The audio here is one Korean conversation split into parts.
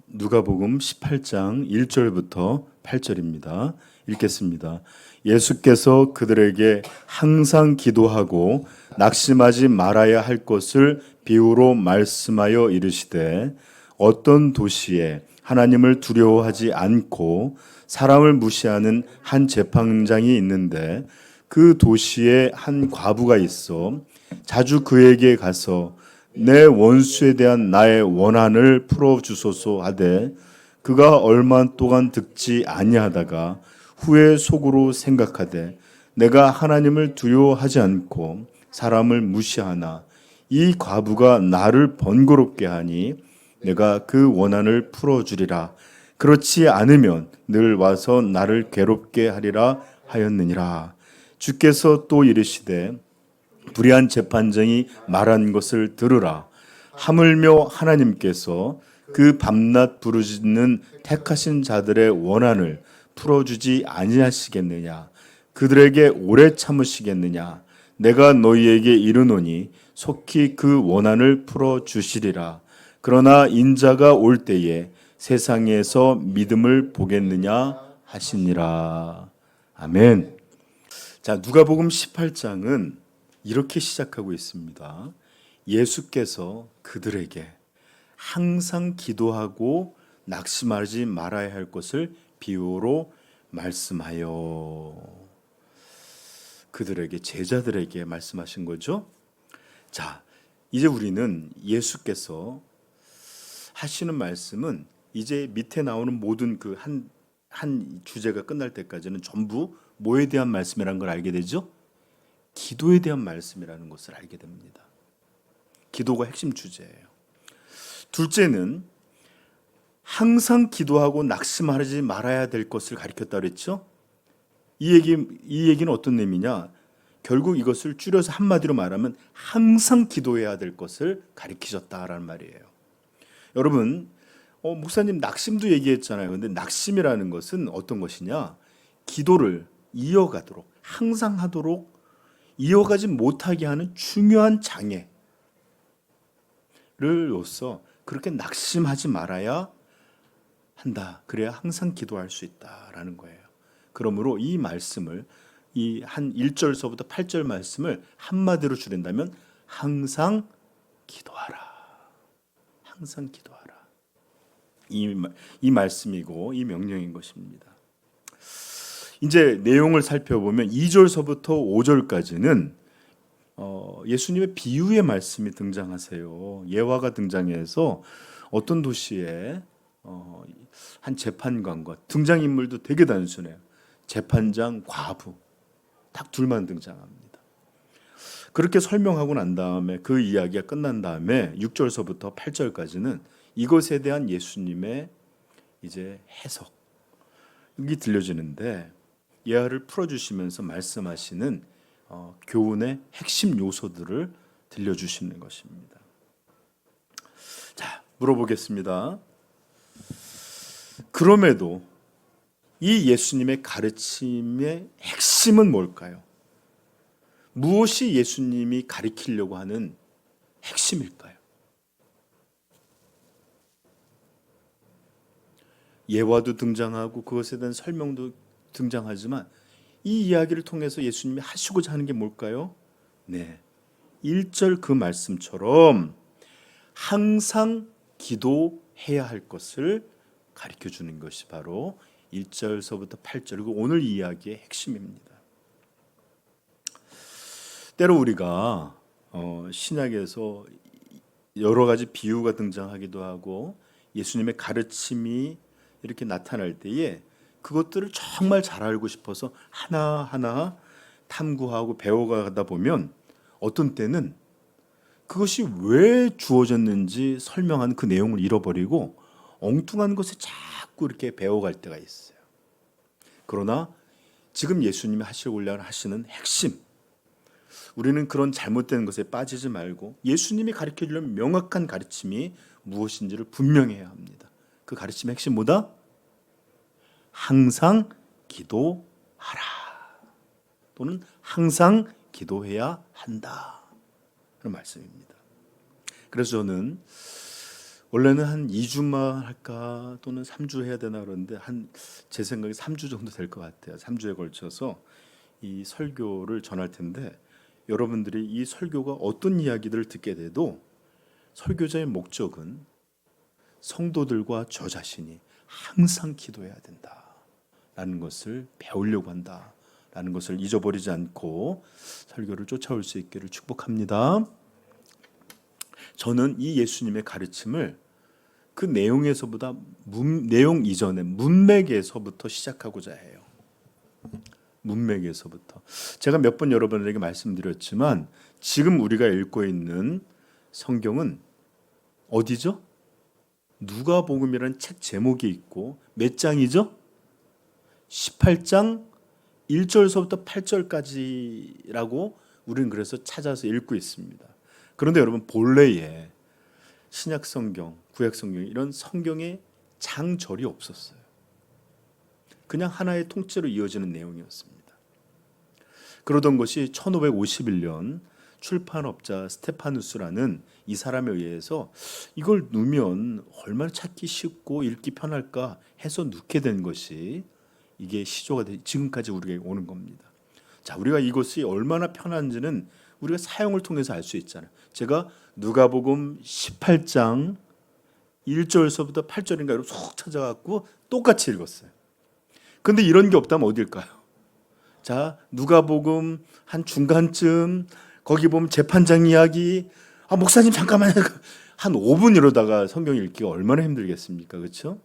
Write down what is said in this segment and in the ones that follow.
누가복음 18장 1절부터 8절입니다. 읽겠습니다. 예수께서 그들에게 항상 기도하고 낙심하지 말아야 할 것을 비유로 말씀하여 이르시되, 어떤 도시에 하나님을 두려워하지 않고 사람을 무시하는 한 재판장이 있는데, 그 도시에 한 과부가 있어 자주 그에게 가서 내 원수에 대한 나의 원한을 풀어주소서 하되, 그가 얼마 동안 듣지 아니하다가 후에 속으로 생각하되, 내가 하나님을 두려워하지 않고 사람을 무시하나 이 과부가 나를 번거롭게 하니 내가 그 원한을 풀어주리라. 그렇지 않으면 늘 와서 나를 괴롭게 하리라 하였느니라. 주께서 또 이르시되, 불의한 재판장이 말한 것을 들으라. 하물며 하나님께서 그 밤낮 부르짖는 택하신 자들의 원한을 풀어주지 아니하시겠느냐? 그들에게 오래 참으시겠느냐? 내가 너희에게 이르노니 속히 그 원한을 풀어주시리라. 그러나 인자가 올 때에 세상에서 믿음을 보겠느냐 하시니라. 아멘. 자, 누가복음 18장은 이렇게 시작하고 있습니다. 예수께서 그들에게 항상 기도하고 낙심하지 말아야 할 것을 비유로 말씀하여, 그들에게, 제자들에게 말씀하신 거죠. 자, 이제 우리는 예수께서 하시는 말씀은 이제 밑에 나오는 모든 그 한 주제가 끝날 때까지는 전부 뭐에 대한 말씀이라는 걸 알게 되죠? 기도에 대한 말씀이라는 것을 알게 됩니다. 기도가 핵심 주제예요. 둘째는 항상 기도하고 낙심하지 말아야 될 것을 가르쳤다 그랬죠? 이 얘기는 어떤 의미냐? 결국 이것을 줄여서 한마디로 말하면 항상 기도해야 될 것을 가르치셨다라는 말이에요. 여러분, 목사님 낙심도 얘기했잖아요. 근데 낙심이라는 것은 어떤 것이냐? 기도를 이어가도록, 항상 하도록 이어가지 못하게 하는 중요한 장애를로서 그렇게 낙심하지 말아야 한다. 그래야 항상 기도할 수 있다라는 거예요. 그러므로 이 말씀을, 이 한 1절서부터 8절 말씀을 한마디로 줄인다면 항상 기도하라. 항상 기도하라. 이 말씀이고 이 명령인 것입니다. 이제 내용을 살펴보면 2절서부터 5절까지는 예수님의 비유의 말씀이 등장하세요. 예화가 등장해서 어떤 도시에 한 재판관과, 등장인물도 되게 단순해요. 재판장, 과부 딱 둘만 등장합니다. 그렇게 설명하고 난 다음에, 그 이야기가 끝난 다음에 6절서부터 8절까지는 이것에 대한 예수님의 이제 해석이 들려지는데, 예화를 풀어주시면서 말씀하시는 교훈의 핵심 요소들을 들려주시는 것입니다. 자, 물어보겠습니다. 그럼에도 이 예수님의 가르침의 핵심은 뭘까요? 무엇이 예수님이 가르치려고 하는 핵심일까요? 예화도 등장하고 그것에 대한 설명도 등장하지만 이 이야기를 통해서 예수님이 하시고자 하는 게 뭘까요? 네, 1절 그 말씀처럼 항상 기도해야 할 것을 가르쳐 주는 것이 바로 1절서부터 8절, 그리고 오늘 이야기의 핵심입니다. 때로 우리가 신약에서 여러 가지 비유가 등장하기도 하고 예수님의 가르침이 이렇게 나타날 때에 그것들을 정말 잘 알고 싶어서 하나하나 탐구하고 배워가다 보면 어떤 때는 그것이 왜 주어졌는지 설명하는 그 내용을 잃어버리고 엉뚱한 것에 자꾸 이렇게 배워갈 때가 있어요. 그러나 지금 예수님이 하시려고 하시는 핵심, 우리는 그런 잘못된 것에 빠지지 말고 예수님이 가르쳐주려는 명확한 가르침이 무엇인지를 분명해야 합니다. 그 가르침의 핵심 뭐다? 항상 기도하라. 또는 항상 기도해야 한다. 그런 말씀입니다. 그래서 저는 원래는 한 2주만 할까 또는 3주 해야 되나 그러는데 제 생각에 3주 정도 될 것 같아요. 3주에 걸쳐서 이 설교를 전할 텐데 여러분들이 이 설교가 어떤 이야기들을 듣게 돼도 설교자의 목적은 성도들과 저 자신이 항상 기도해야 된다라는 것을 배우려고 한다라는 것을 잊어버리지 않고 설교를 쫓아올 수 있기를 축복합니다. 저는 이 예수님의 가르침을 그 내용에서보다 내용 이전에 문맥에서부터 시작하고자 해요. 문맥에서부터. 제가 몇 번 여러분들에게 말씀드렸지만 지금 우리가 읽고 있는 성경은 어디죠? 누가복음이라는 책 제목이 있고 몇 장이죠? 18장 1절서부터 8절까지라고 우리는 그래서 찾아서 읽고 있습니다. 그런데 여러분 본래에 신약 성경, 구약 성경 이런 성경에 장절이 없었어요. 그냥 하나의 통째로 이어지는 내용이었습니다. 그러던 것이 1551년 출판업자 스테파누스라는 이 사람에 의해서 이걸 넣으면 얼마나 찾기 쉽고 읽기 편할까 해서 넣게 된 것이 이게 시조가 돼 지금까지 우리에게 오는 겁니다. 자, 우리가 이것이 얼마나 편한지는 우리가 사용을 통해서 알 수 있잖아요. 제가 누가복음 18장 1절서부터 8절인가로 쏙 찾아갖고 똑같이 읽었어요. 근데 이런 게 없다면 어딜까요? 자, 누가복음 한 중간쯤 거기 보면 재판장 이야기. 목사님 잠깐만 한 5분 이러다가 성경 읽기가 얼마나 힘들겠습니까? 그렇죠?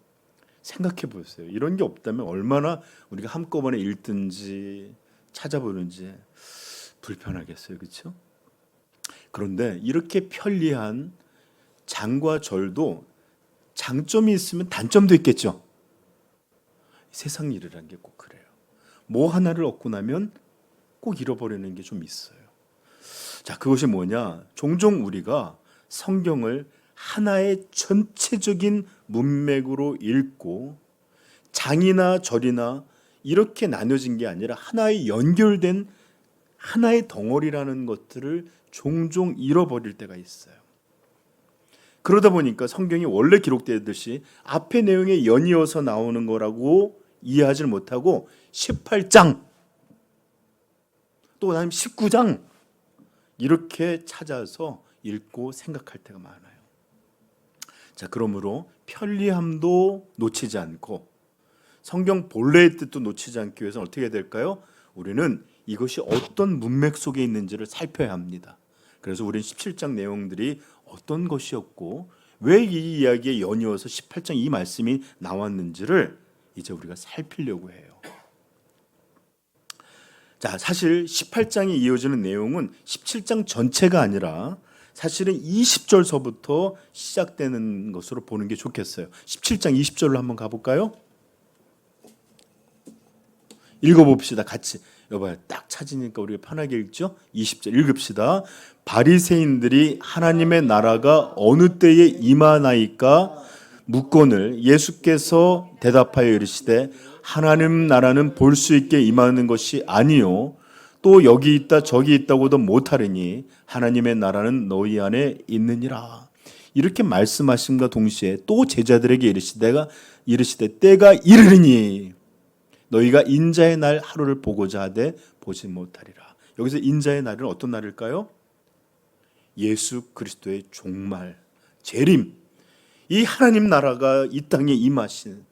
생각해 보세요. 이런 게 없다면 얼마나 우리가 한꺼번에 읽든지 찾아보는지 불편하겠어요. 그렇죠? 그런데 이렇게 편리한 장과 절도 장점이 있으면 단점도 있겠죠. 세상 일이라는 게 꼭 그래요. 뭐 하나를 얻고 나면 꼭 잃어버리는 게 좀 있어요. 자, 그것이 뭐냐? 종종 우리가 성경을 하나의 전체적인 문맥으로 읽고 장이나 절이나 이렇게 나눠진 게 아니라 하나의 연결된 하나의 덩어리라는 것들을 종종 잃어버릴 때가 있어요. 그러다 보니까 성경이 원래 기록되듯이 앞의 내용에 연이어서 나오는 거라고 이해하지 못하고 18장 또 그다음에 19장 이렇게 찾아서 읽고 생각할 때가 많아요. 자, 그러므로 편리함도 놓치지 않고 성경 본래의 뜻도 놓치지 않기 위해서는 어떻게 해야 될까요? 우리는 이것이 어떤 문맥 속에 있는지를 살펴야 합니다. 그래서 우리는 17장 내용들이 어떤 것이었고 왜 이 이야기에 연이어서 18장 이 말씀이 나왔는지를 이제 우리가 살피려고 해요. 자, 사실 18장이 이어지는 내용은 17장 전체가 아니라 사실은 20절서부터 시작되는 것으로 보는 게 좋겠어요. 17장 20절로 한번 가볼까요? 읽어봅시다. 같이. 여봐요. 딱 찾으니까 우리가 편하게 읽죠? 20절 읽읍시다. 바리새인들이 하나님의 나라가 어느 때에 임하나이까 묻거늘 예수께서 대답하여 이르시되 하나님 나라는 볼 수 있게 임하는 것이 아니요 또 여기 있다 저기 있다고도 못하리니 하나님의 나라는 너희 안에 있느니라. 이렇게 말씀하심과 동시에 또 제자들에게 이르시되 때가 이르리니 너희가 인자의 날 하루를 보고자 하되 보지 못하리라. 여기서 인자의 날은 어떤 날일까요? 예수 그리스도의 종말, 재림, 이 하나님 나라가 이 땅에 임하시는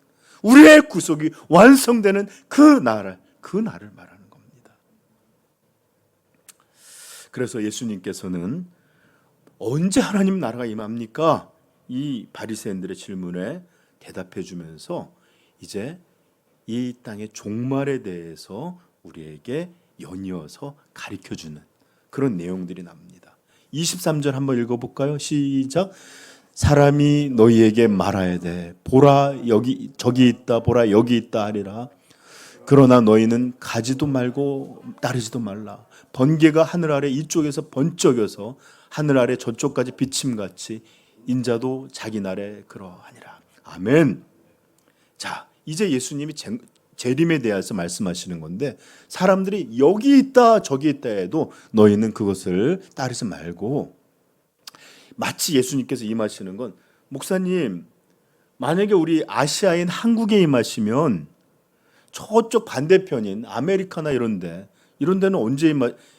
우리의 구속이 완성되는 그 날을 말하는 겁니다. 그래서 예수님께서는 언제 하나님 나라가 임합니까? 이 바리새인들의 질문에 대답해 주면서 이제 이 땅의 종말에 대해서 우리에게 연이어서 가르쳐주는 그런 내용들이 납니다. 23절 한번 읽어볼까요? 시작. 사람이 너희에게 말해야 돼. 보라 여기 저기 있다 보라 여기 있다 하리라. 그러나 너희는 가지도 말고 따르지도 말라. 번개가 하늘 아래 이쪽에서 번쩍여서 하늘 아래 저쪽까지 비침같이 인자도 자기 날에 그러하니라. 아멘. 자, 이제 예수님이 재림에 대해서 말씀하시는 건데, 사람들이 여기 있다 저기 있다 해도 너희는 그것을 따르지 말고, 마치 예수님께서 임하시는 건, 목사님 만약에 우리 아시아인 한국에 임하시면 저쪽 반대편인 아메리카나 이런 데는 언제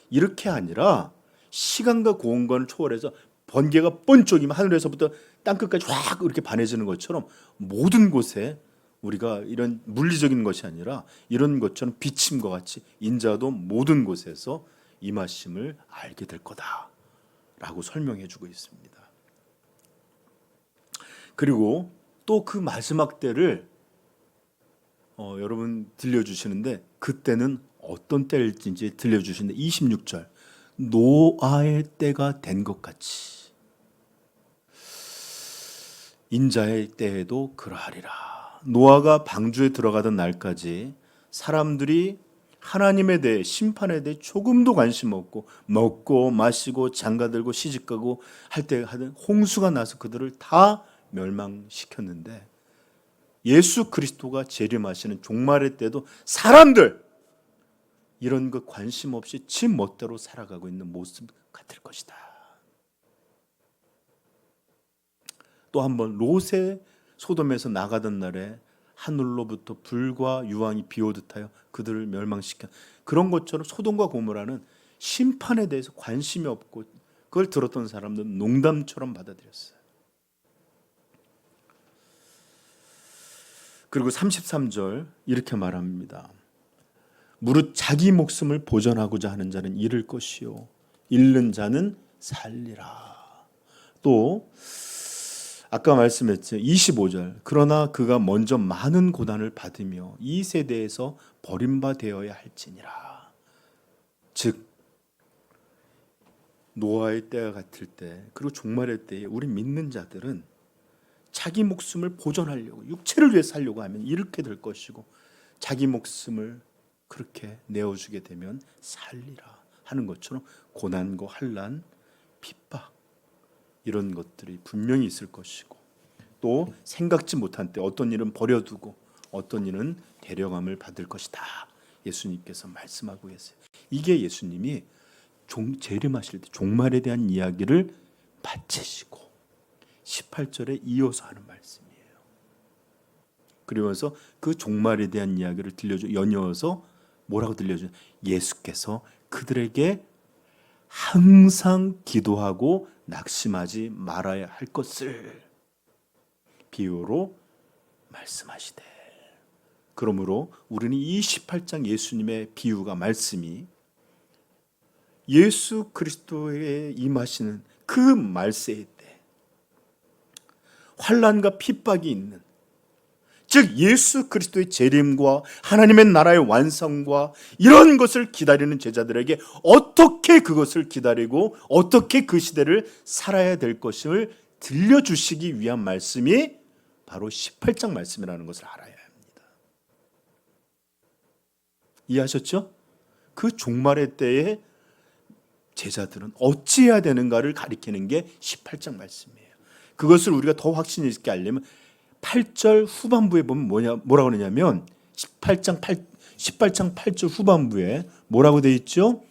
이렇게 아니라 시간과 공간을 초월해서 번개가 번쩍이면 하늘에서부터 땅끝까지 확 이렇게 반해지는 것처럼 모든 곳에 우리가 이런 물리적인 것이 아니라 이런 것처럼 비침과 같이 인자도 모든 곳에서 임하심을 알게 될 거다라고 설명해 주고 있습니다. 그리고 또 그 마지막 때를 여러분 들려주시는데, 그때는 어떤 때일지 들려주시는데 26절, 노아의 때가 된 것 같이 인자의 때에도 그러하리라. 노아가 방주에 들어가던 날까지 사람들이 하나님에 대해, 심판에 대해 조금도 관심 없고 먹고 마시고 장가들고 시집가고 할 때 하던 홍수가 나서 그들을 다 멸망시켰는데, 예수 그리스도가 재림하시는 종말의 때도 사람들 이런 것 관심 없이 지 멋대로 살아가고 있는 모습 같을 것이다. 또 한번 롯의 소돔에서 나가던 날에 하늘로부터 불과 유황이 비오듯 하여 그들을 멸망시켜, 그런 것처럼 소돔과 고모라는 심판에 대해서 관심이 없고 그걸 들었던 사람들은 농담처럼 받아들였어요. 그리고 33절 이렇게 말합니다. 무릇 자기 목숨을 보전하고자 하는 자는 잃을 것이요 잃는 자는 살리라. 또 아까 말씀했죠. 25절, 그러나 그가 먼저 많은 고난을 받으며 이 세대에서 버림받아야 할지니라. 즉 노아의 때와 같을 때, 그리고 종말의 때에 우리 믿는 자들은 자기 목숨을 보존하려고, 육체를 위해 살려고 하면 이렇게 될 것이고, 자기 목숨을 그렇게 내어주게 되면 살리라 하는 것처럼 고난과 환난, 핍박 이런 것들이 분명히 있을 것이고, 또 생각지 못한 때 어떤 일은 버려두고 어떤 일은 데려감을 받을 것이다. 예수님께서 말씀하고 계세요. 이게 예수님이 재림하실 때 종말에 대한 이야기를 마치시고 18절에 이어서 하는 말씀이에요. 그러면서 그 종말에 대한 이야기를 연이어서 뭐라고 들려줘요? 예수께서 그들에게 항상 기도하고 낙심하지 말아야 할 것을 비유로 말씀하시되. 그러므로 우리는 이 18장 예수님의 비유가, 말씀이 예수 그리스도의 임하시는 그 말세의 때, 환난과 핍박이 있는, 즉 예수 그리스도의 재림과 하나님의 나라의 완성과 이런 것을 기다리는 제자들에게 어떻게 그것을 기다리고 어떻게 그 시대를 살아야 될 것을 들려주시기 위한 말씀이 바로 18장 말씀이라는 것을 알아야 합니다. 이해하셨죠? 그 종말의 때에 제자들은 어찌해야 되는가를 가리키는 게 18장 말씀이에요. 그것을 우리가 더 확신 있게 알려면 8절 후반부에 보면 뭐라고 그러냐면 18장 8절 후반부에 뭐라고 되어 있죠?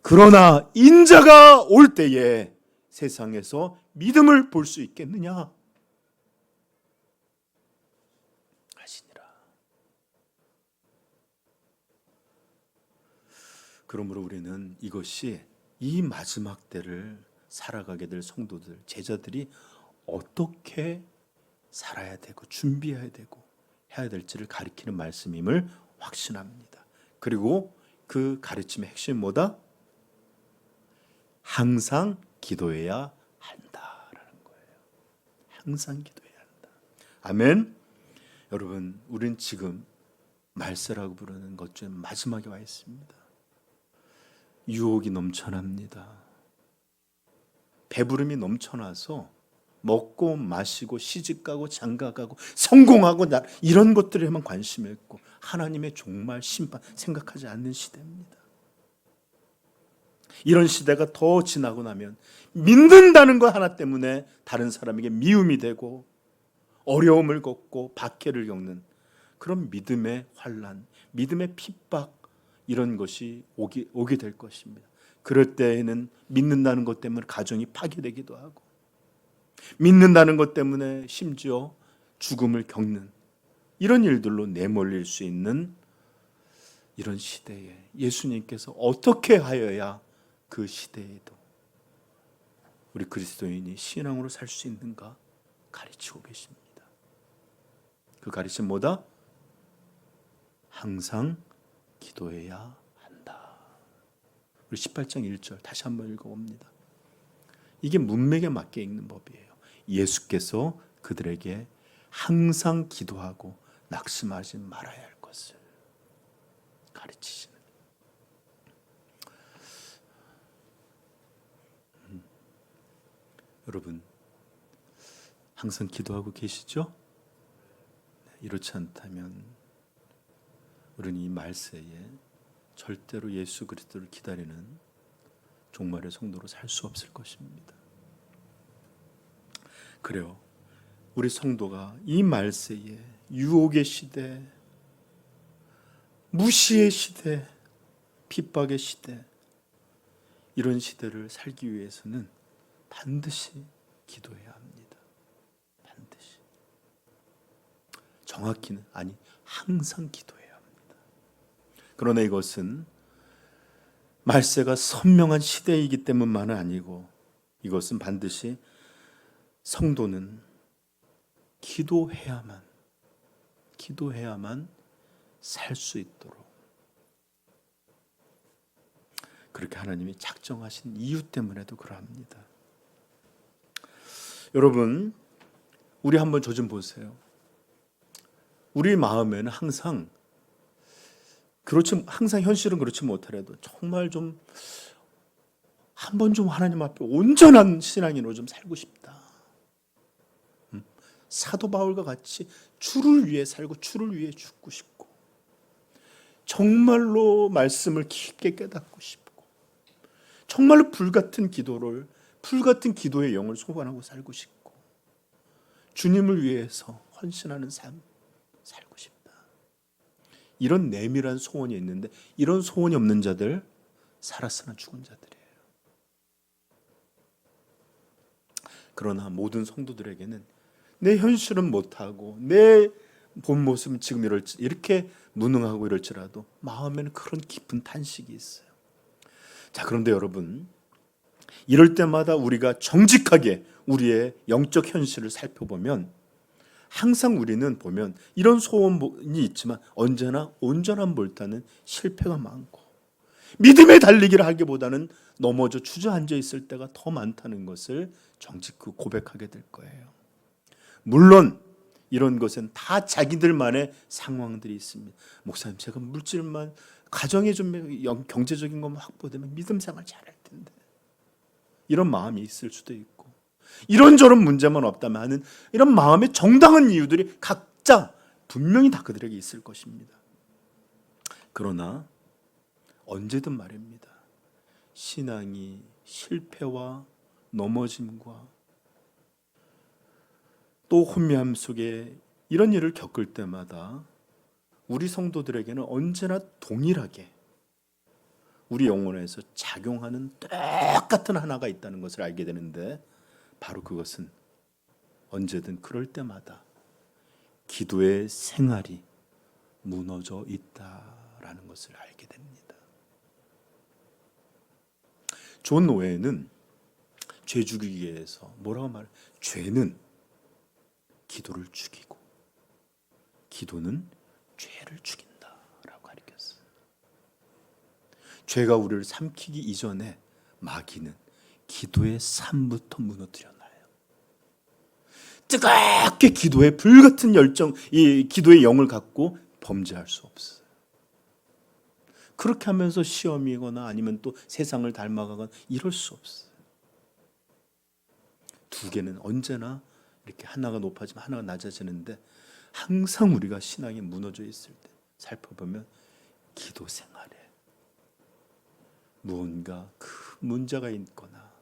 그러나 인자가 올 때에 세상에서 믿음을 볼 수 있겠느냐 하시니라. 그러므로 우리는 이것이 이 마지막 때를 살아가게 될 성도들, 제자들이 어떻게 살아야 되고 준비해야 되고 해야 될지를 가리키는 말씀임을 확신합니다. 그리고 그 가르침의 핵심이 뭐다? 항상 기도해야 한다라는 거예요. 항상 기도해야 한다. 아멘. 여러분, 우린 지금 말세라고 부르는 것 중 마지막에 와 있습니다. 유혹이 넘쳐납니다. 배부름이 넘쳐나서 먹고 마시고 시집가고 장가가고 성공하고 이런 것들에만 관심이 있고 하나님의 종말 심판 생각하지 않는 시대입니다. 이런 시대가 더 지나고 나면 믿는다는 것 하나 때문에 다른 사람에게 미움이 되고 어려움을 겪고 박해를 겪는 그런 믿음의 환난, 믿음의 핍박 이런 것이 오게 될 것입니다. 그럴 때에는 믿는다는 것 때문에 가정이 파괴되기도 하고, 믿는다는 것 때문에 심지어 죽음을 겪는 이런 일들로 내몰릴 수 있는 이런 시대에 예수님께서 어떻게 하여야 그 시대에도 우리 그리스도인이 신앙으로 살 수 있는가 가르치고 계십니다. 그 가르침 뭐다? 항상 기도해야 한다. 우리 18장 1절 다시 한번 읽어봅니다. 이게 문맥에 맞게 읽는 법이에요. 예수께서 그들에게 항상 기도하고 낙심하지 말아야 할 것을 가르치시는. 여러분 항상 기도하고 계시죠? 이렇지 않다면 우리는 이 말세에 절대로 예수 그리스도를 기다리는 종말의 성도로 살 수 없을 것입니다. 그래요. 우리 성도가 이 말세에 유혹의 시대, 무시의 시대, 핍박의 시대, 이런 시대를 살기 위해서는 반드시 기도해야 합니다. 반드시. 정확히는 아니 항상 기도해야 합니다. 그러나 이것은 말세가 선명한 시대이기 때문만은 아니고, 이것은 반드시 성도는 기도해야만 살 수 있도록 그렇게 하나님이 작정하신 이유 때문에도 그러합니다. 여러분, 우리 한번 저 좀 보세요. 우리 마음에는 항상 현실은 그렇지 못하더라도 정말 좀 한번 좀 하나님 앞에 온전한 신앙인으로 좀 살고 싶다. 사도 바울과 같이 주를 위해 살고 주를 위해 죽고 싶고, 정말로 말씀을 깊게 깨닫고 싶고, 정말로 불같은 기도의 영을 소원하고 살고 싶고, 주님을 위해서 헌신하는 삶 살고 싶다. 이런 내밀한 소원이 있는데, 이런 소원이 없는 자들 살았으나 죽은 자들이에요. 그러나 모든 성도들에게는 내 현실은 못하고 내 본 모습은 지금 이렇게 무능하고 이럴지라도 마음에는 그런 깊은 탄식이 있어요. 자, 그런데 여러분, 이럴 때마다 우리가 정직하게 우리의 영적 현실을 살펴보면 항상 우리는 보면 이런 소원이 있지만 언제나 온전한 몰타는 실패가 많고, 믿음의 달리기를 하기보다는 넘어져 주저앉아 있을 때가 더 많다는 것을 정직히 고백하게 될 거예요. 물론 이런 것은 다 자기들만의 상황들이 있습니다. 목사님, 제가 물질만, 가정에 좀 경제적인 것만 확보되면 믿음 생활 잘할 텐데, 이런 마음이 있을 수도 있고, 이런저런 문제만 없다면 하는 이런 마음의 정당한 이유들이 각자 분명히 다 그들에게 있을 것입니다. 그러나 언제든 말입니다, 신앙이 실패와 넘어짐과 또 혼미함 속에 이런 일을 겪을 때마다 우리 성도들에게는 언제나 동일하게 우리 영혼에서 작용하는 똑같은 하나가 있다는 것을 알게 되는데, 바로 그것은 언제든 그럴 때마다 기도의 생활이 무너져 있다라는 것을 알게 됩니다. 존 노웨는 죄 죽이기에서 뭐라고 말해? 죄는 기도를 죽이고 기도는 죄를 죽인다라고 가르쳤어요. 죄가 우리를 삼키기 이전에 마귀는 기도의 삶부터 무너뜨려 놔요. 뜨겁게 기도에 불같은 열정, 이 기도의 영을 갖고 범죄할 수 없어요. 그렇게 하면서 시험이거나 아니면 또 세상을 닮아가거나 이럴 수 없어요. 두 개는 언제나 이렇게 하나가 높아지면 하나가 낮아지는데, 항상 우리가 신앙이 무너져 있을 때 살펴보면 기도 생활에 무언가 그 문제가 있거나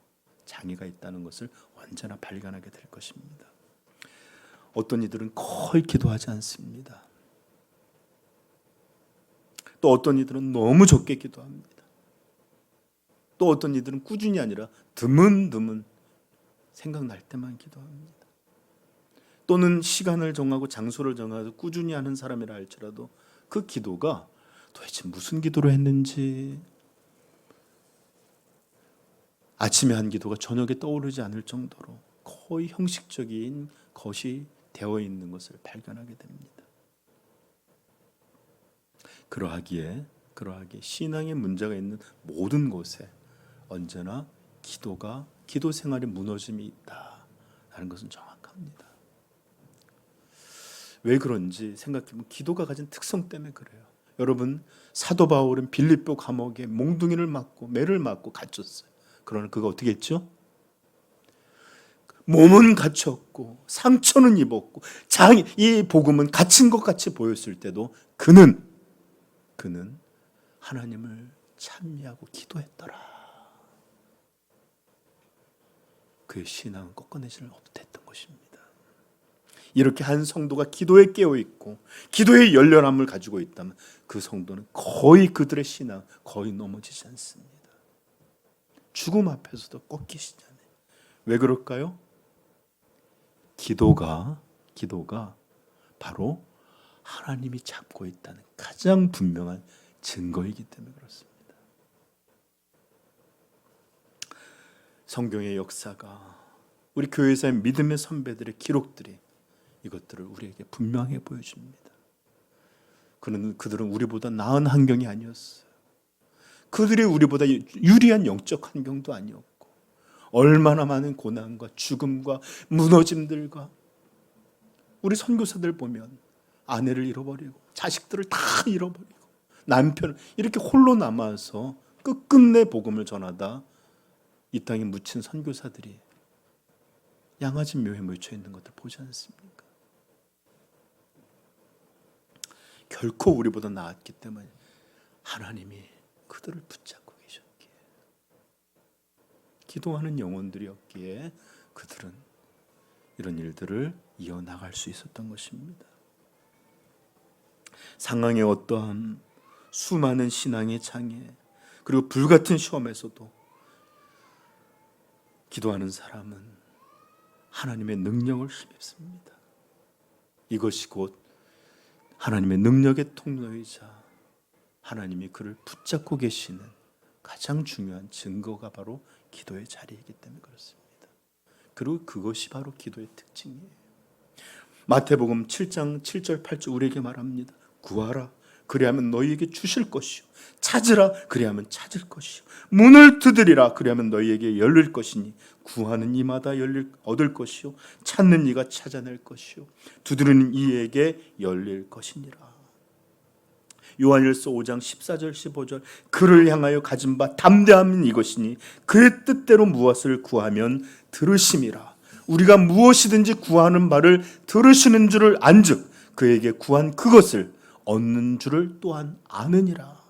장애가 있다는 것을 언제나 발견하게 될 것입니다. 어떤 이들은 거의 기도하지 않습니다. 또 어떤 이들은 너무 적게 기도합니다. 또 어떤 이들은 꾸준히 아니라 드문드문 생각날 때만 기도합니다. 또는 시간을 정하고 장소를 정해서 꾸준히 하는 사람이라 할지라도 그 기도가 도대체 무슨 기도를 했는지, 아침에 한 기도가 저녁에 떠오르지 않을 정도로 거의 형식적인 것이 되어 있는 것을 발견하게 됩니다. 그러하기에 신앙의 문제가 있는 모든 곳에 언제나 기도 생활의 무너짐이 있다라는 것은 정확합니다. 왜 그런지 생각해보면 기도가 가진 특성 때문에 그래요. 여러분, 사도 바울은 빌립보 감옥에 몽둥이를 맞고 매를 맞고 갇혔어요. 그러나 그가 어떻게 했죠? 몸은 갇혔고 상처는 입었고 이 복음은 갇힌 것 같이 보였을 때도 그는 하나님을 찬미하고 기도했더라. 그의 신앙은 꺾어내지를 못했던 것입니다. 이렇게 한 성도가 기도에 깨어있고 기도의 열렬함을 가지고 있다면 그 성도는 거의 그들의 신앙 거의 넘어지지 않습니다. 죽음 앞에서도 꺾이시지 않아요. 왜 그럴까요? 기도가 바로 하나님이 잡고 있다는 가장 분명한 증거이기 때문에 그렇습니다. 성경의 역사가, 우리 교회에서의 믿음의 선배들의 기록들이 이것들을 우리에게 분명히 보여줍니다. 그들은 우리보다 나은 환경이 아니었어요. 그들이 우리보다 유리한 영적 환경도 아니었고, 얼마나 많은 고난과 죽음과 무너짐들과, 우리 선교사들 보면 아내를 잃어버리고 자식들을 다 잃어버리고 남편을 이렇게 홀로 남아서 끝끝내 복음을 전하다 이 땅에 묻힌 선교사들이 양아지 묘에 묻혀 있는 것들 보지 않습니까? 결코 우리보다 나았기 때문에 하나님이 그들을 붙잡고 계셨기에, 기도하는 영혼들이었기에 그들은 이런 일들을 이어나갈 수 있었던 것입니다. 상황의 어떠한 수많은 신앙의 장애 그리고 불같은 시험에서도 기도하는 사람은 하나님의 능력을 힘입습니다. 이것이 곧 하나님의 능력의 통로이자 하나님이 그를 붙잡고 계시는 가장 중요한 증거가 바로 기도의 자리이기 때문에 그렇습니다. 그리고 그것이 바로 기도의 특징이에요. 마태복음 7장 7절 8절 우리에게 말합니다. 구하라 그리하면 너희에게 주실 것이요, 찾으라 그리하면 찾을 것이요, 문을 두드리라 그리하면 너희에게 열릴 것이니 구하는 이마다 얻을 것이요, 찾는 이가 찾아낼 것이요, 두드리는 이에게 열릴 것이니라. 요한일서 5장 14절 15절 그를 향하여 가진 바 담대함은 이것이니 그의 뜻대로 무엇을 구하면 들으심이라. 우리가 무엇이든지 구하는 바를 들으시는 줄을 안즉 그에게 구한 그것을 얻는 줄을 또한 아느니라.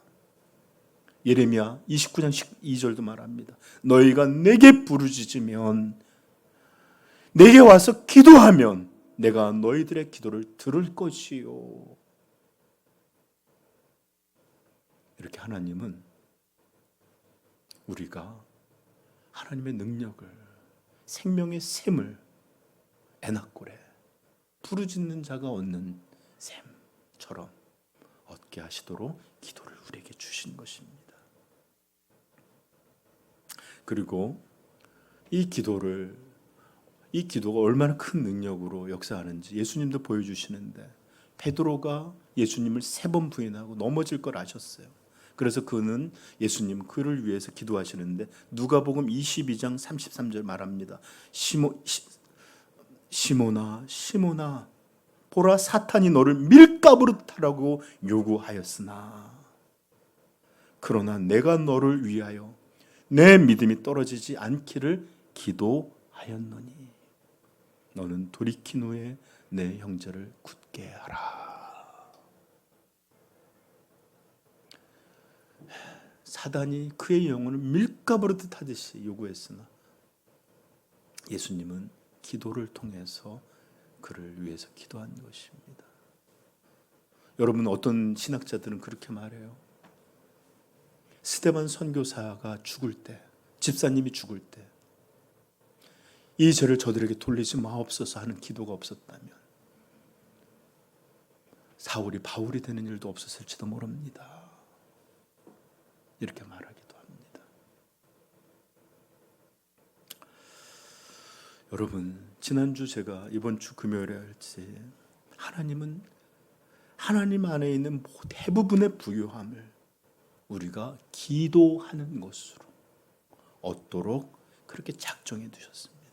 예레미야 29장 12절도 말합니다. 너희가 내게 부르짖으면, 내게 와서 기도하면 내가 너희들의 기도를 들을 것이요. 이렇게 하나님은 우리가 하나님의 능력을, 생명의 샘을 에낙골에 부르짖는 자가 얻는 샘처럼 얻게 하시도록 기도를 우리에게 주신 것입니다. 그리고 이 기도가 얼마나 큰 능력으로 역사하는지 예수님도 보여주시는데, 베드로가 예수님을 3번 부인하고 넘어질 걸 아셨어요. 그래서 그를 위해서 기도하시는데 누가복음 22장 33절 말합니다. 시몬아 시몬아 보라 사탄이 너를 밀가부르듯 하라고 요구하였으나 그러나 내가 너를 위하여 내 믿음이 떨어지지 않기를 기도하였노니 너는 돌이킨 후에 내 형제를 굳게 하라. 사단이 그의 영혼을 밀가부르듯 하듯이 요구했으나 예수님은 기도를 통해서 그를 위해서 기도한 것입니다. 여러분, 어떤 신학자들은 그렇게 말해요. 스데반 선교사가 죽을 때, 집사님이 죽을 때, 이 죄를 저들에게 돌리지 마옵소서 하는 기도가 없었다면 사울이 바울이 되는 일도 없었을지도 모릅니다. 이렇게 말하기도 합니다. 여러분, 지난주 제가 이번 주 금요일에 할지, 하나님은 하나님 안에 있는 대부분의 부요함을 우리가 기도하는 것으로 얻도록 그렇게 작정해 두셨습니다.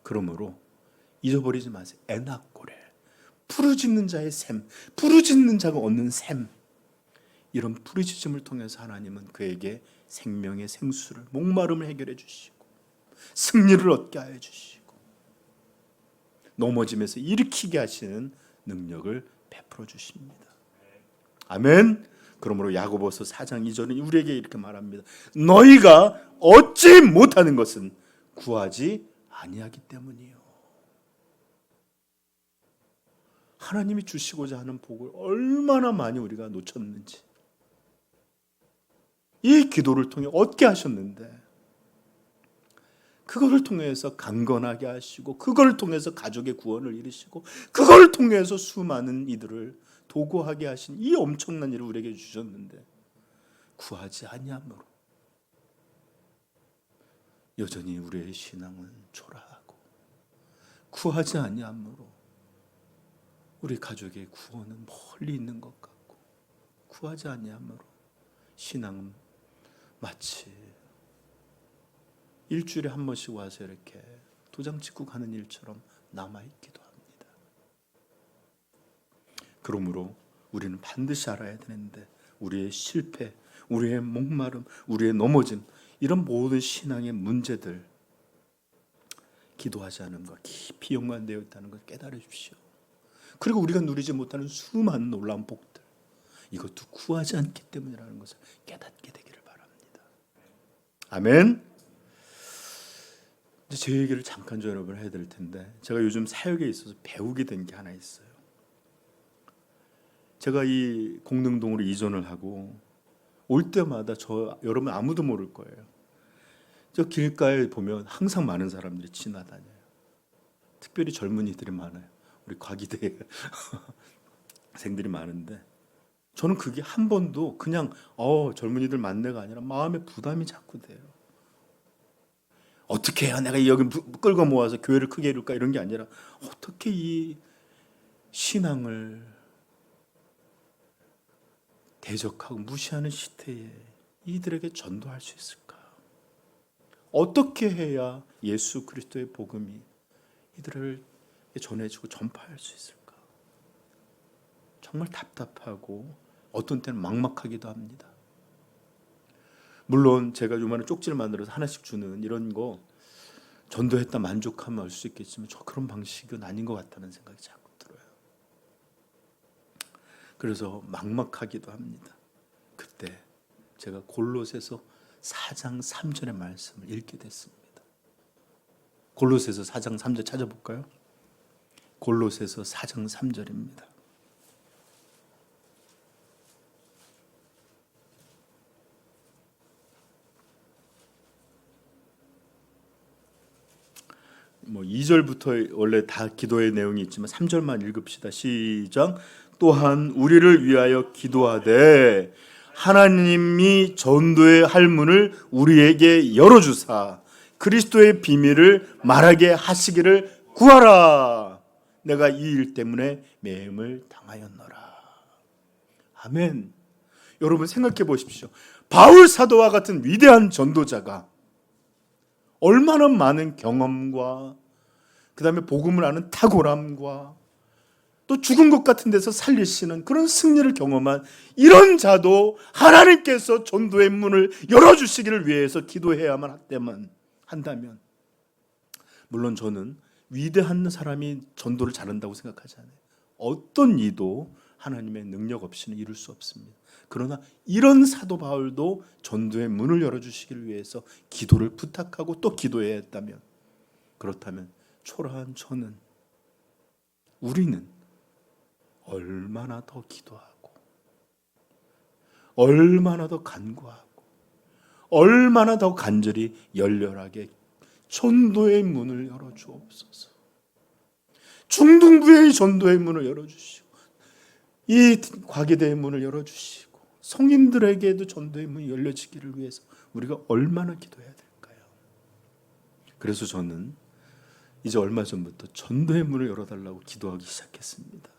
그러므로 잊어버리지 마세요. 에나꼬레, 부르짖는 자의 샘, 부르짖는 자가 얻는 샘. 이런 부르짖음을 통해서 하나님은 그에게 생명의 생수를, 목마름을 해결해 주시고 승리를 얻게 하여 주시고 넘어짐에서 일으키게 하시는 능력을 베풀어 주십니다. 아멘. 그러므로 야고보서 4장 2절은 우리에게 이렇게 말합니다. 너희가 얻지 못하는 것은 구하지 아니하기 때문이요. 하나님이 주시고자 하는 복을 얼마나 많이 우리가 놓쳤는지, 이 기도를 통해 얻게 하셨는데, 그거를 통해서 강건하게 하시고, 그걸 통해서 가족의 구원을 이루시고, 그걸 통해서 수많은 이들을 도구하게 하신 이 엄청난 일을 우리에게 주셨는데 구하지 아니함으로 여전히 우리의 신앙은 초라하고, 구하지 아니함으로 우리 가족의 구원은 멀리 있는 것 같고, 구하지 아니함으로 신앙은 마치 일주일에 한 번씩 와서 이렇게 도장 찍고 가는 일처럼 남아있기도 합니다. 그러므로 우리는 반드시 알아야 되는데, 우리의 실패, 우리의 목마름, 우리의 넘어짐, 이런 모든 신앙의 문제들, 기도하지 않은 것 깊이 연관되어 있다는 걸 깨달아 주십시오. 그리고 우리가 누리지 못하는 수많은 놀라운 복들, 이것도 구하지 않기 때문이라는 것을 깨닫게 되기를 바랍니다. 아멘. 이제 제 얘기를 잠깐 좀 여러분 해야 될 텐데, 제가 요즘 사역에 있어서 배우게 된 게 하나 있어요. 제가 이 공릉동으로 이전을 하고 올 때마다 여러분 아무도 모를 거예요. 저 길가에 보면 항상 많은 사람들이 지나다녀요. 특별히 젊은이들이 많아요. 우리 과기대 생들이 많은데, 저는 그게 한 번도 그냥 젊은이들 만나가 아니라 마음에 부담이 자꾸 돼요. 어떻게 해야 내가 여기 끌고 모아서 교회를 크게 이룰까, 이런 게 아니라 어떻게 이 신앙을 대적하고 무시하는 시대에 이들에게 전도할 수 있을까? 어떻게 해야 예수 그리스도의 복음이 이들을 전해지고 전파할 수 있을까? 정말 답답하고 어떤 때는 막막하기도 합니다. 물론 제가 요만한 쪽지를 만들어서 하나씩 주는 이런 거 전도했다 만족하면 알 수 있겠지만, 저 그런 방식은 아닌 것 같다는 생각이 자꾸 들어요. 그래서 막막하기도 합니다. 그때 제가 골로새서 4장 3절의 말씀을 읽게 됐습니다. 골로새서 4장 3절 찾아볼까요? 골로새서 4장 3절입니다. 뭐 2절부터 원래 다 기도의 내용이 있지만 3절만 읽읍시다. 시작. 또한 우리를 위하여 기도하되 하나님이 전도의 할 문을 우리에게 열어주사 그리스도의 비밀을 말하게 하시기를 구하라. 내가 이 일 때문에 매임을 당하였노라. 아멘. 여러분 생각해 보십시오. 바울 사도와 같은 위대한 전도자가 얼마나 많은 경험과 그 다음에 복음을 아는 탁월함과 또 죽은 것 같은 데서 살리시는 그런 승리를 경험한 이런 자도 하나님께서 전도의 문을 열어주시기를 위해서 기도해야만 한다면, 물론 저는 위대한 사람이 전도를 잘한다고 생각하지 않아요. 어떤 이도 하나님의 능력 없이는 이룰 수 없습니다. 그러나 이런 사도 바울도 전도의 문을 열어주시기를 위해서 기도를 부탁하고 또 기도해야 했다면, 그렇다면 초라한 저는, 우리는 얼마나 더 기도하고, 얼마나 더 간구하고, 얼마나 더 간절히 열렬하게 전도의 문을 열어주옵소서. 중등부의 전도의 문을 열어주시고, 이 과기대의 문을 열어주시고, 성인들에게도 전도의 문이 열려지기를 위해서 우리가 얼마나 기도해야 될까요? 그래서 저는 이제 얼마 전부터 전도의 문을 열어달라고 기도하기 시작했습니다.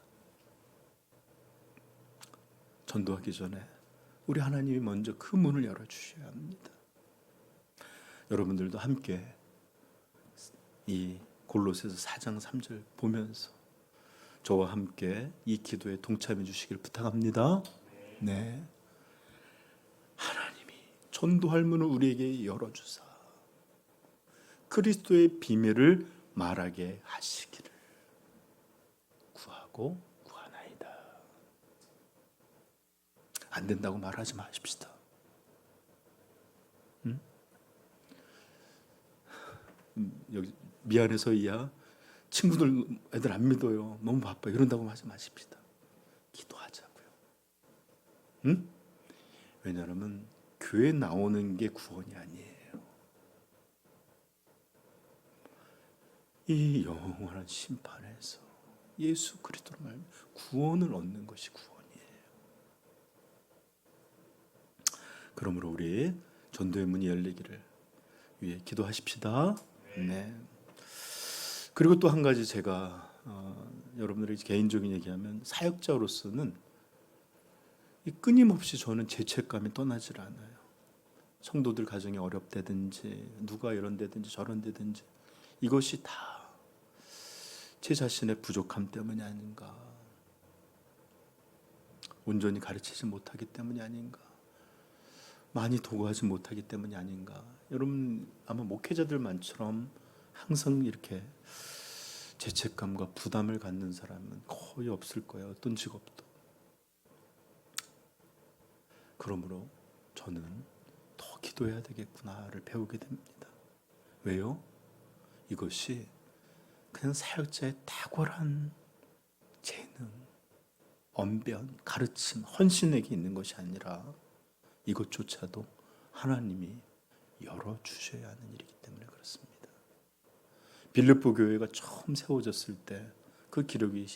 전도하기 전에 우리 하나님이 먼저 그 문을 열어주셔야 합니다. 여러분들도 함께 이 골로새서 4장 3절 보면서 저와 함께 이 기도에 동참해 주시길 부탁합니다. 네, 하나님이 전도할 문을 우리에게 열어주사 그리스도의 비밀을 말하게 하시기를 구하고 구하나이다. 안 된다고 말하지 마십시다. 응? 여기 미안해서야 친구들 애들 안 믿어요. 너무 바빠. 이런다고 하지 마십시다. 기도하자고요. 응? 왜냐하면 교회 나오는 게 구원이 아니에요. 이 영원한 심판에서 예수 그리스도로 말하면 구원을 얻는 것이 구원이에요. 그러므로 우리 전도의 문이 열리기를 위해 기도하십시다. 네. 그리고 또 한 가지 제가 여러분들에게 개인적인 얘기하면 사역자로서는 이 끊임없이 저는 죄책감이 떠나질 않아요. 성도들 가정이 어렵다든지 누가 이런 데든지 저런 데든지 이것이 다 제 자신의 부족함 때문이 아닌가, 온전히 가르치지 못하기 때문이 아닌가, 많이 도구하지 못하기 때문이 아닌가. 여러분 아마 목회자들만처럼 항상 이렇게 죄책감과 부담을 갖는 사람은 거의 없을 거예요. 어떤 직업도. 그러므로 저는 더 기도해야 되겠구나를 배우게 됩니다. 왜요? 이것이 그냥 사역자의 탁월한 재능, 언변, 가르침, 헌신에게 있는 것이 아니라 이것조차도 하나님이 열어주셔야 하는 일이기 때문에 그렇습니다. 빌립보 교회가 처음 세워졌을 때 그 기록이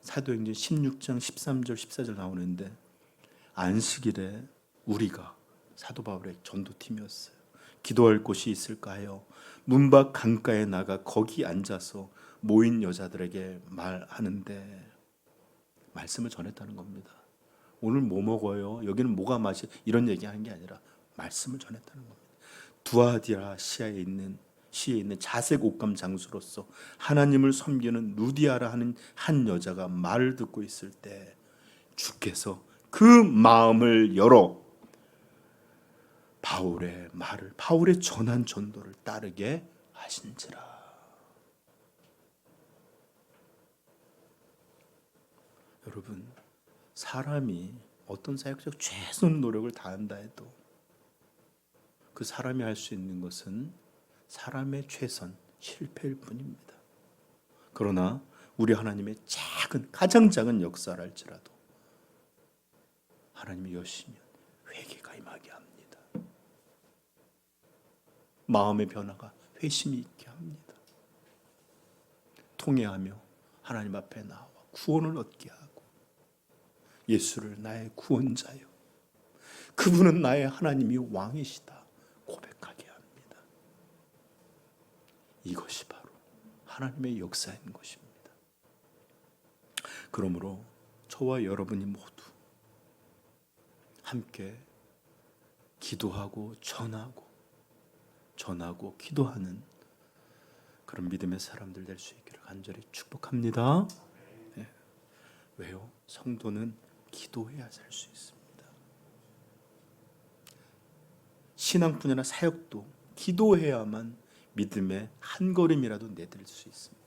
사도행전 16장 13절 14절 나오는데 안식일에 우리가 사도 바울의 전도팀이었어요. 기도할 곳이 있을까요? 문 밖 강가에 나가 거기 앉아서 모인 여자들에게 말하는데 말씀을 전했다는 겁니다. 오늘 뭐 먹어요? 여기는 뭐가 맛이 이런 얘기하는 게 아니라 말씀을 전했다는 겁니다. 두아디라 시에 있는 자색 옷감 장수로서 하나님을 섬기는 루디아라 하는 한 여자가 말을 듣고 있을 때 주께서 그 마음을 열어 바울의 말을, 바울의 전한 전도를 따르게 하신지라. 여러분, 사람이 어떤 사역적 최선 노력을 다한다 해도 그 사람이 할 수 있는 것은 사람의 최선, 실패일 뿐입니다. 그러나 우리 하나님의 가장 작은 역사를 할지라도 하나님이 여시면 회개가 임하게 합니다. 마음의 변화가 회심이 있게 합니다. 통회하며 하나님 앞에 나와 구원을 얻게 하고 예수를 나의 구원자요, 그분은 나의 하나님이 왕이시다 고백하게 합니다. 이것이 바로 하나님의 역사인 것입니다. 그러므로 저와 여러분이 모두 함께 기도하고 전하고 기도하는 그런 믿음의 사람들 될 수 있기를 간절히 축복합니다. 네. 왜요? 성도는 기도해야 살 수 있습니다. 신앙뿐 아니라 사역도 기도해야만 믿음의 한 걸음이라도 내딜 수 있습니다.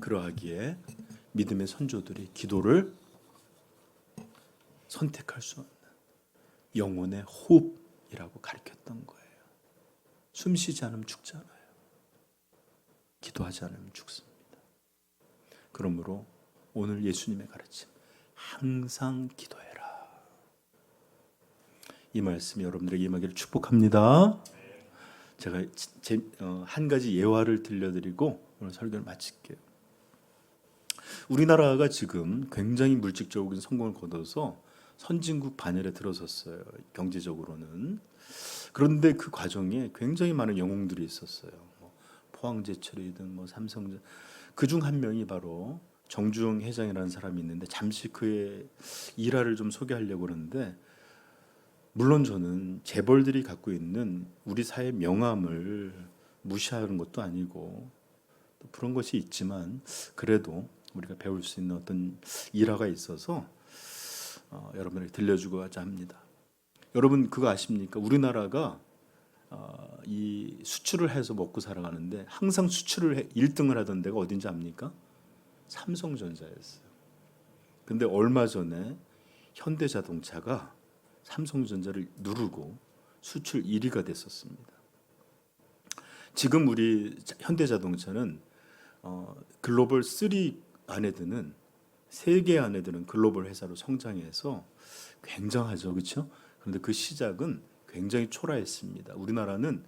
그러하기에 믿음의 선조들이 기도를 선택할 수 없는 영혼의 호흡이라고 가르쳤던 거예요. 숨 쉬지 않으면 죽잖아요. 기도하지 않으면 죽습니다. 그러므로 오늘 예수님의 가르침, 항상 기도해라. 이 말씀이 여러분들에게 임하기를 축복합니다. 제가 한 가지 예화를 들려드리고 오늘 설교를 마칠게요. 우리나라가 지금 굉장히 물질적인 성공을 거둬서 선진국 반열에 들어섰어요. 경제적으로는. 그런데 그 과정에 굉장히 많은 영웅들이 있었어요. 포항제철이든 삼성전, 그중 한 명이 바로 정주영 회장이라는 사람이 있는데 잠시 그의 일화를 좀 소개하려고 그러는데, 물론 저는 재벌들이 갖고 있는 우리 사회 명함을 무시하는 것도 아니고 또 그런 것이 있지만, 그래도 우리가 배울 수 있는 어떤 일화가 있어서 여러분에게 들려주고 하자 합니다. 여러분 그거 아십니까? 우리나라가 이 수출을 해서 먹고 살아가는데 항상 수출을 1등을 하던 데가 어딘지 압니까? 삼성전자였어요. 근데 얼마 전에 현대자동차가 삼성전자를 누르고 수출 1위가 됐었습니다. 지금 우리 현대자동차는 글로벌 3 안에 드는, 세계 안에 드는 글로벌 회사로 성장해서 굉장하죠, 그렇죠? 그런데 그 시작은 굉장히 초라했습니다. 우리나라는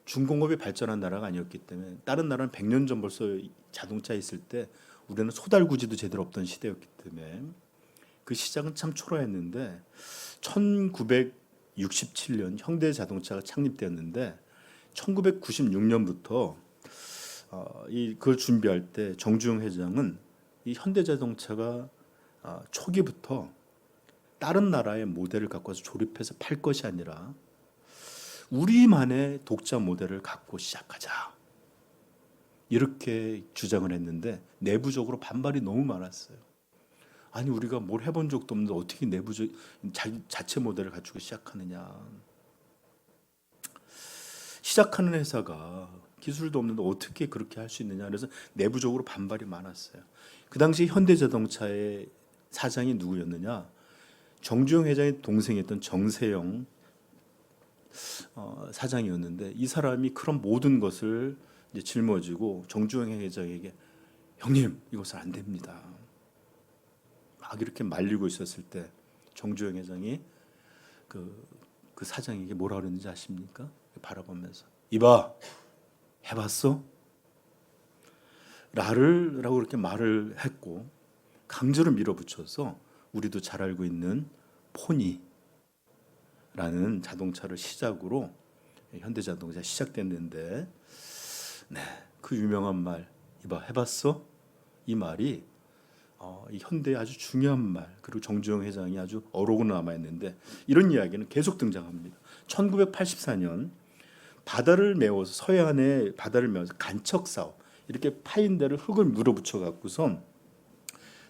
중공업이 발전한 나라가 아니었기 때문에, 다른 나라는 100년 전 벌써 자동차 있을 때 우리는 소달구지도 제대로 없던 시대였기 때문에 그 시작은 참 초라했는데, 1967년 현대자동차가 창립되었는데 1996년부터 그걸 준비할 때 정주영 회장은 이 현대자동차가 초기부터 다른 나라의 모델을 갖고 와서 조립해서 팔 것이 아니라 우리만의 독자 모델을 갖고 시작하자, 이렇게 주장을 했는데 내부적으로 반발이 너무 많았어요. 아니, 우리가 뭘 해본 적도 없는데 어떻게 내부적 자체 모델을 갖추고 시작하느냐. 시작하는 회사가 기술도 없는데 어떻게 그렇게 할 수 있느냐. 그래서 내부적으로 반발이 많았어요. 그 당시 현대자동차의 사장이 누구였느냐? 정주영 회장의 동생이었던 정세영 사장이었는데, 이 사람이 그런 모든 것을 이제 짊어지고 정주영 회장에게, 형님 이것은 안 됩니다, 막 이렇게 말리고 있었을 때 정주영 회장이 그 사장에게 뭐라 그랬는지 아십니까? 바라보면서, 이봐, 해봤어? 라고 그렇게 말을 했고, 강제로 밀어붙여서 우리도 잘 알고 있는 포니라는 자동차를 시작으로 현대자동차 시작됐는데, 네, 그 유명한 말, 이봐, 해봤어? 이 말이 이 현대의 아주 중요한 말, 그리고 정주영 회장이 아주 어록으로 남아있는데, 이런 이야기는 계속 등장합니다. 1984년 바다를 메워서, 서해안에 바다를 메워서 간척 사업, 이렇게 파인 데를 흙을 물어붙여 갖고선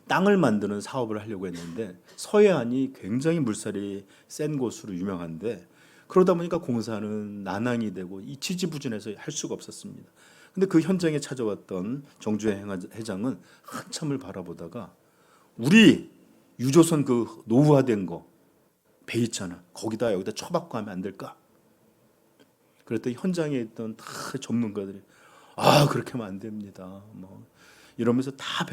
땅을 만드는 사업을 하려고 했는데, 서해안이 굉장히 물살이 센 곳으로 유명한데, 그러다 보니까 공사는 난항이 되고 이 지지부진해서 할 수가 없었습니다. 근데 그 현장에 찾아왔던 정주영 회장은 한참을 바라보다가, 우리 유조선 그 노후화된 거 배 있잖아, 거기다 여기다 쳐박고 하면 안 될까? 그랬더니 현장에 있던 다 전문가들이, 그렇게 하면 안 됩니다, 이러면서 다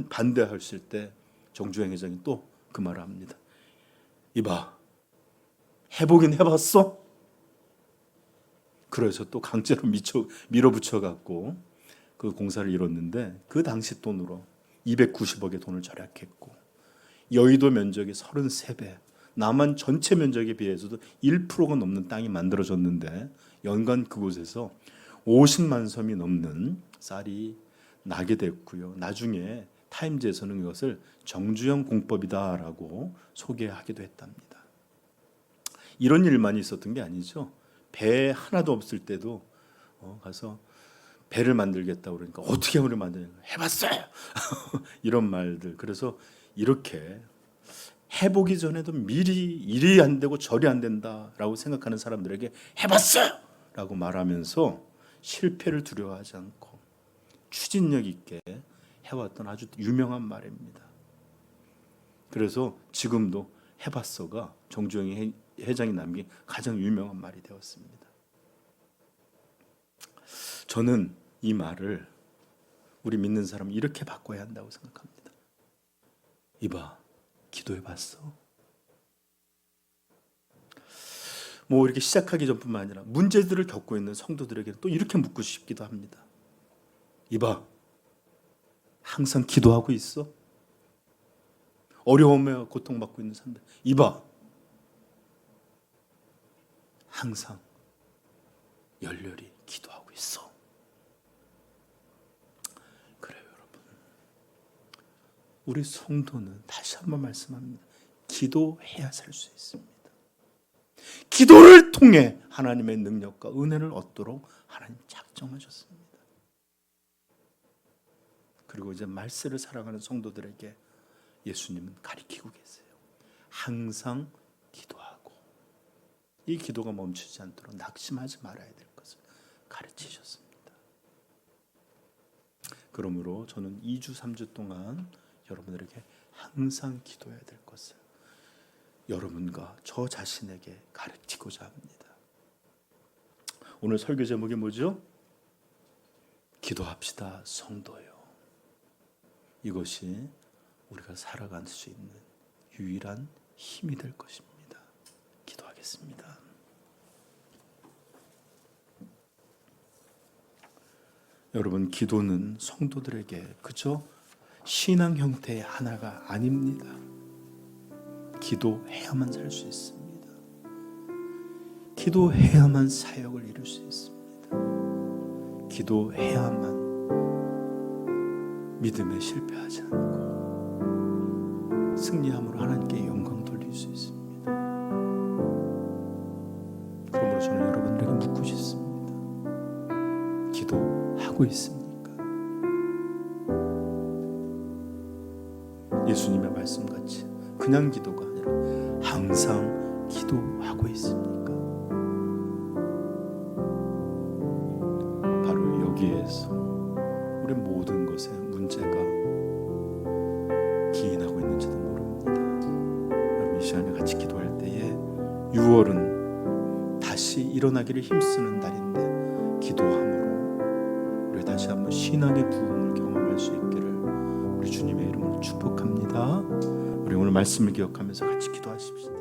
반대하실 때 정주영 회장이 또 그 말을 합니다. 이봐, 해보긴 해봤어? 그래서 또 강제로 밀어붙여 갖고 그 공사를 이뤘는데, 그 당시 돈으로 290억의 돈을 절약했고, 여의도 면적이 33배, 남한 전체 면적에 비해서도 1%가 넘는 땅이 만들어졌는데, 연간 그곳에서 50만 섬이 넘는 쌀이 나게 됐고요. 나중에 타임즈에서는 이것을 정주영 공법이다라고 소개하기도 했답니다. 이런 일만 있었던 게 아니죠. 배 하나도 없을 때도 가서 배를 만들겠다고 그러니까, 어떻게 우리 만드냐, 해봤어요. 이런 말들. 그래서 이렇게 해보기 전에도 미리 이리 안 되고 저리 안 된다라고 생각하는 사람들에게 해봤어요 라고 말하면서 실패를 두려워하지 않고 추진력 있게 해왔던 아주 유명한 말입니다. 그래서 지금도 해봤어가 정주영 회장이 남긴 가장 유명한 말이 되었습니다. 저는 이 말을 우리 믿는 사람은 이렇게 바꿔야 한다고 생각합니다. 이봐, 기도해봤어? 뭐 이렇게 시작하기 전뿐만 아니라 문제들을 겪고 있는 성도들에게는 또 이렇게 묻고 싶기도 합니다. 이봐, 항상 기도하고 있어? 어려움에 고통받고 있는 사람들, 이봐, 항상 열렬히 기도하고 있어. 그래요, 여러분. 우리 성도는 다시 한번 말씀합니다. 기도해야 살 수 있습니다. 기도를 통해 하나님의 능력과 은혜를 얻도록 하나님 작정하셨습니다. 그리고 이제 말씀을 살아가는 성도들에게 예수님은 가르치고 계세요. 항상 기도하고, 이 기도가 멈추지 않도록 낙심하지 말아야 될 것을 가르치셨습니다. 그러므로 저는 2주 3주 동안 여러분들에게 항상 기도해야 될 것을 여러분과 저 자신에게 가르치고자 합니다. 오늘 설교 제목이 뭐죠? 기도합시다, 성도요. 이것이 우리가 살아갈 수 있는 유일한 힘이 될 것입니다. 기도하겠습니다. 여러분, 기도는 성도들에게 그저 신앙 형태의 하나가 아닙니다. 기도해야만 살 수 있습니다. 기도해야만 사역을 이룰 수 있습니다. 기도해야만 믿음에 실패하지 않고 승리함으로 하나님께 영광 돌릴 수 있습니다. 그러므로 저는 여러분들에게 묻고 싶습니다. 기도하고 있습니까? 예수님의 말씀같이 그냥 기도가 아니라 항상 기도하고 있습니까? 바로 여기에서 우리 모든 것에 문제가 기인하고 있는지도 모릅니다. 여러분, 이 시간에 같이 기도할 때에 6월은 다시 일어나기를 힘쓰는 달인데 기도함으로 우리 다시 한번 신앙의 부흥을 경험할 수 있기를 우리 주님의 이름으로 축복합니다. 우리 오늘 말씀을 기억하면서 같이 기도하십시다.